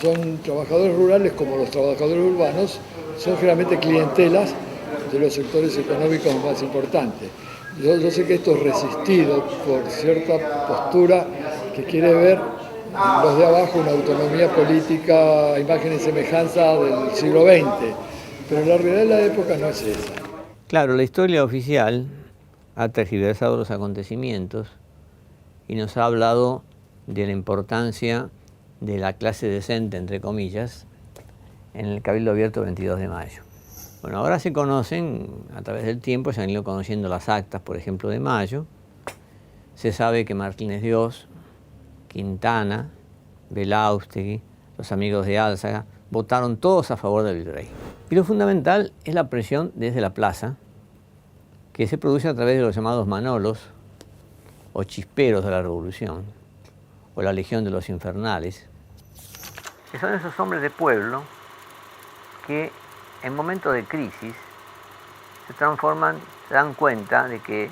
Son trabajadores rurales como los trabajadores urbanos, son generalmente clientelas de los sectores económicos más importantes. Yo sé que esto es resistido por cierta postura que quiere ver en los de abajo una autonomía política, imagen y semejanza del siglo XX, pero la realidad de la época no es esa. Claro, la historia oficial ha tergiversado los acontecimientos y nos ha hablado de la importancia de la clase decente, entre comillas, en el Cabildo Abierto 22 de mayo. Bueno, ahora se conocen, a través del tiempo, se han ido conociendo las actas, por ejemplo, de mayo. Se sabe que Martínez Dios, Quintana, Belaústegui, los amigos de Álzaga, votaron todos a favor del virrey. Y lo fundamental es la presión desde la plaza, que se produce a través de los llamados manolos, o chisperos de la revolución, o la legión de los infernales, que son esos hombres de pueblo que en momentos de crisis se transforman, se dan cuenta de que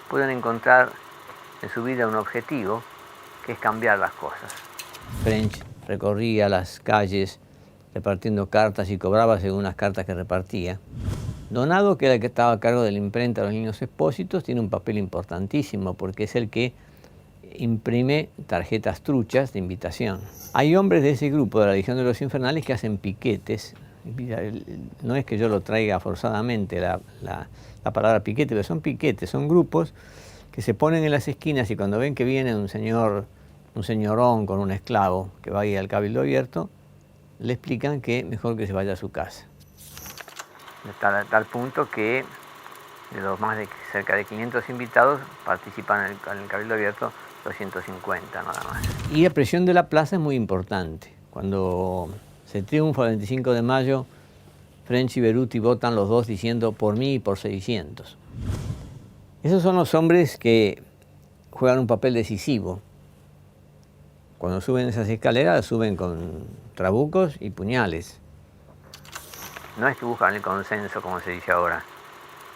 pueden encontrar en su vida un objetivo, que es cambiar las cosas. French recorría las calles repartiendo cartas y cobraba según las cartas que repartía. Donado, que era el que estaba a cargo de la imprenta de los Niños Expósitos, tiene un papel importantísimo porque es el que imprime tarjetas truchas de invitación. Hay hombres de ese grupo de la Legión de los Infernales que hacen piquetes. No es que yo lo traiga forzadamente la palabra piquete, pero son piquetes, son grupos que se ponen en las esquinas y cuando ven que viene un señorón con un esclavo que va a ir al Cabildo Abierto, le explican que mejor que se vaya a su casa. A tal punto que de los más de cerca de 500 invitados participan en el Cabildo Abierto 250 nada más. Y la presión de la plaza es muy importante. Cuando se triunfa el 25 de mayo, French y Beruti votan los dos diciendo por mí y por 600. Esos son los hombres que juegan un papel decisivo. Cuando suben esas escaleras, suben con trabucos y puñales. No es que buscan el consenso, como se dice ahora.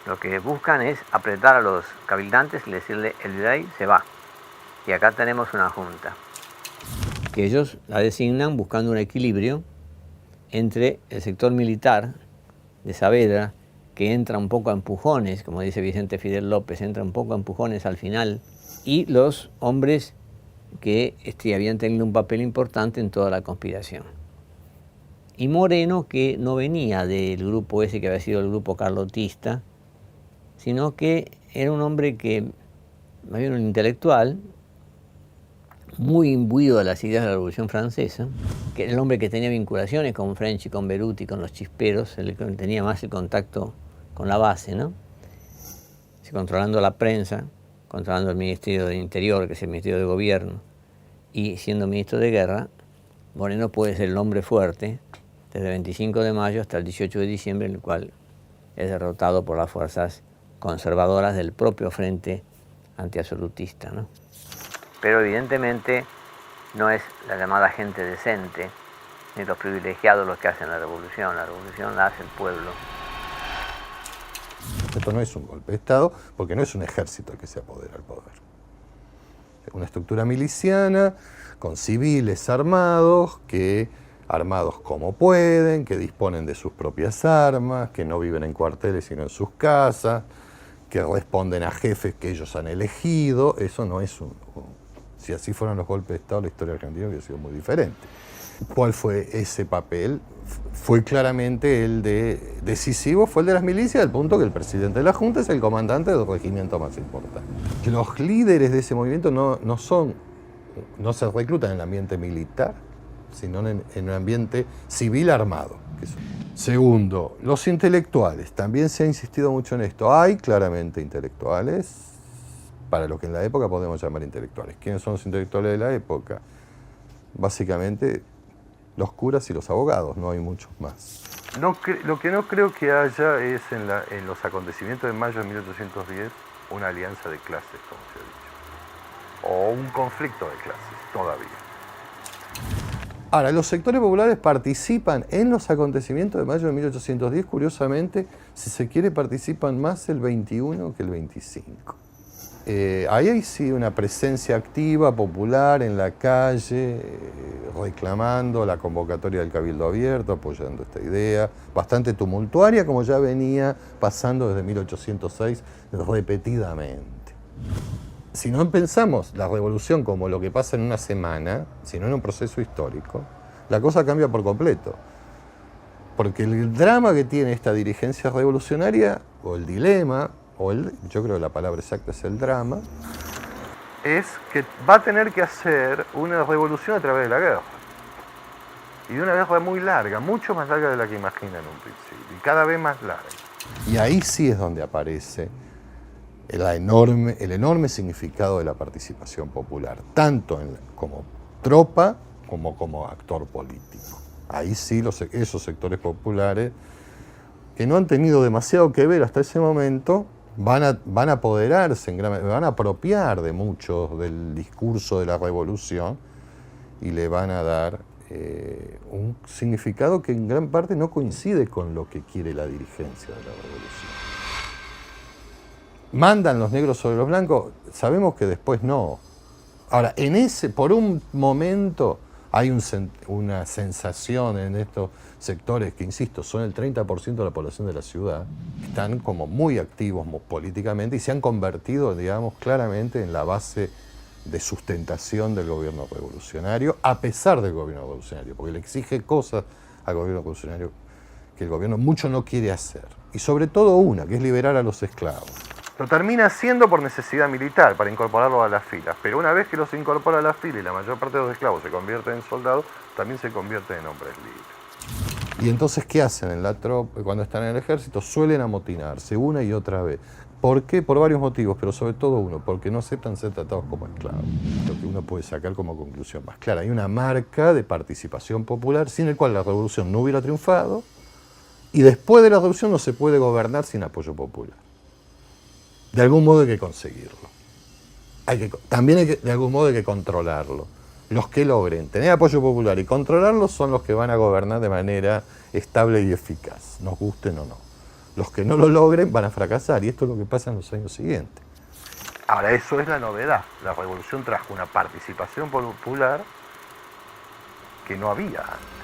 Lo que buscan es apretar a los cabildantes y decirle, el virrey se va. Y acá tenemos una junta. Que ellos la designan buscando un equilibrio entre el sector militar de Saavedra, que entra un poco a empujones, como dice Vicente Fidel López, entra un poco a empujones al final, y los hombres que habían tenido un papel importante en toda la conspiración. Y Moreno, que no venía del grupo ese que había sido el grupo carlotista, sino que era un hombre que, más bien un intelectual, muy imbuido de las ideas de la Revolución Francesa, que era el hombre que tenía vinculaciones con French y con Beruti, con los chisperos, el que tenía más el contacto con la base, ¿no? Controlando la prensa, controlando el Ministerio del Interior, que es el Ministerio de Gobierno, y siendo ministro de Guerra, Moreno puede ser el hombre fuerte desde el 25 de mayo hasta el 18 de diciembre, en el cual es derrotado por las fuerzas conservadoras del propio frente antiabsolutista, ¿no? Pero evidentemente no es la llamada gente decente, ni los privilegiados los que hacen la revolución la hace el pueblo. Esto no es un golpe de Estado, porque no es un ejército el que se apodera del poder. Es una estructura miliciana, con civiles armados, armados como pueden, que disponen de sus propias armas, que no viven en cuarteles sino en sus casas, que responden a jefes que ellos han elegido. Eso no es si así fueran los golpes de Estado, la historia argentina hubiera sido muy diferente. ¿Cuál fue ese papel? Fue claramente el decisivo, fue el de las milicias, al punto que el presidente de la Junta es el comandante del regimiento más importante. Los líderes de ese movimiento no se reclutan en el ambiente militar, sino en un ambiente civil armado. Segundo, los intelectuales. También se ha insistido mucho en esto. Hay claramente intelectuales, para lo que en la época podemos llamar intelectuales. ¿Quiénes son los intelectuales de la época? Básicamente los curas y los abogados, no hay muchos más. Lo que no creo que haya es en los acontecimientos de mayo de 1810 una alianza de clases, como se ha dicho, o un conflicto de clases, todavía. Ahora, los sectores populares participan en los acontecimientos de mayo de 1810, curiosamente, si se quiere, participan más el 21 que el 25. Ahí hay sí una presencia activa, popular, en la calle, reclamando la convocatoria del Cabildo Abierto, apoyando esta idea, bastante tumultuaria, como ya venía pasando desde 1806 repetidamente. Si no pensamos la revolución como lo que pasa en una semana, sino en un proceso histórico, la cosa cambia por completo. Porque el drama que tiene esta dirigencia revolucionaria, o el dilema, yo creo que la palabra exacta es el drama, es que va a tener que hacer una revolución a través de la guerra. Y de una guerra muy larga, mucho más larga de la que imagina en un principio, y cada vez más larga. Y ahí sí es donde aparece el enorme significado de la participación popular, tanto como tropa como actor político. Ahí sí esos sectores populares, que no han tenido demasiado que ver hasta ese momento, van a apoderarse, van a apropiar de mucho del discurso de la revolución y le van a dar un significado que en gran parte no coincide con lo que quiere la dirigencia de la revolución. ¿Mandan los negros sobre los blancos? Sabemos que después no. Ahora, por un momento hay una sensación en estos sectores que, insisto, son el 30% de la población de la ciudad, están como muy activos políticamente y se han convertido, digamos, claramente en la base de sustentación del gobierno revolucionario, a pesar del gobierno revolucionario, porque le exige cosas al gobierno revolucionario que el gobierno mucho no quiere hacer. Y sobre todo una, que es liberar a los esclavos. Lo termina haciendo por necesidad militar, para incorporarlos a las filas. Pero una vez que los incorpora a las filas y la mayor parte de los esclavos se convierten en soldados, también se convierten en hombres libres. Y entonces, ¿qué hacen en la tropa? Cuando están en el ejército, suelen amotinarse una y otra vez. ¿Por qué? Por varios motivos, pero sobre todo uno, porque no aceptan ser tratados como esclavos. Lo que uno puede sacar como conclusión más clara. Hay una marca de participación popular sin el cual la revolución no hubiera triunfado, y después de la revolución no se puede gobernar sin apoyo popular. De algún modo hay que conseguirlo. También de algún modo hay que controlarlo. Los que logren tener apoyo popular y controlarlo son los que van a gobernar de manera estable y eficaz, nos gusten o no. Los que no lo logren van a fracasar, y esto es lo que pasa en los años siguientes. Ahora, eso es la novedad. La revolución trajo una participación popular que no había antes.